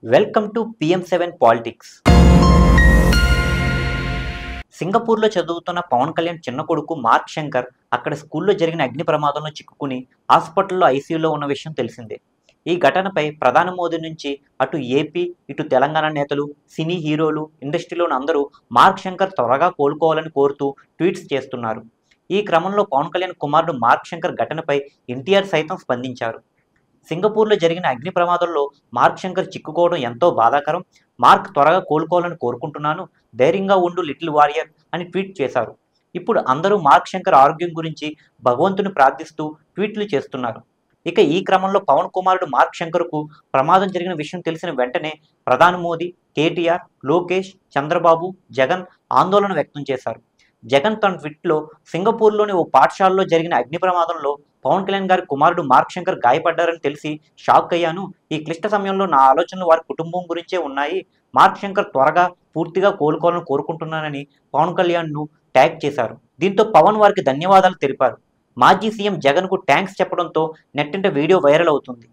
Welcome to PM7 politics. సింగపూర్లో చదువుతున్న పవన్ కళ్యాణ్ చిన్న కొడుకు మార్క్ శంకర్ అక్కడ స్కూల్లో జరిగిన అగ్ని ప్రమాదంలో చిక్కుకుని హాస్పిటల్లో ఐసీయూలో ఉన్న విషయం తెలిసిందే. ఈ ఘటనపై ప్రధాని మోదీ నుంచి అటు ఏపీ ఇటు తెలంగాణ నేతలు, సినీ హీరోలు, ఇండస్ట్రీలోని అందరూ మార్క్ శంకర్ త్వరగా కోలుకోవాలని కోరుతూ ట్వీట్స్ చేస్తున్నారు. ఈ క్రమంలో పవన్ కళ్యాణ్ కుమారుడు మార్క్ శంకర్ ఘటనపై ఎన్టీఆర్ సైతం స్పందించారు. సింగపూర్లో జరిగిన అగ్ని ప్రమాదంలో మార్క్ శంకర్ చిక్కుకోవడం ఎంతో బాధాకరం. మార్క్ త్వరగా కోలుకోవాలని కోరుకుంటున్నాను. ధైర్యంగా ఉండు లిటిల్ వారియర్ అని ట్వీట్ చేశారు. ఇప్పుడు అందరూ మార్క్ శంకర్ ఆరోగ్యం గురించి భగవంతుని ప్రార్థిస్తూ ట్వీట్లు చేస్తున్నారు. ఇక ఈ క్రమంలో పవన్ కుమారుడు మార్క్ శంకర్కు ప్రమాదం జరిగిన విషయం తెలిసిన వెంటనే ప్రధాని మోదీ, కేటీఆర్, లోకేష్, చంద్రబాబు, జగన్ ఆందోళన వ్యక్తం చేశారు. జగన్ తన ట్వీట్లో సింగపూర్లోని ఓ పాఠశాలలో జరిగిన అగ్ని ప్రమాదంలో పవన్ కళ్యాణ్ గారి కుమారుడు మార్క్ శంకర్ గాయపడ్డారని తెలిసి షాక్ అయ్యాను. ఈ క్లిష్ట సమయంలో నా ఆలోచనలు వారి కుటుంబం గురించే ఉన్నాయి. మార్క్ శంకర్ త్వరగా పూర్తిగా కోలుకోవాలని కోరుకుంటున్నానని పవన్ కళ్యాణ్ను ట్యాగ్ చేశారు. దీంతో పవన్ వారికి ధన్యవాదాలు తెలిపారు. మాజీ సీఎం జగన్కు థ్యాంక్స్ చెప్పడంతో నెట్టింట వీడియో వైరల్ అవుతుంది.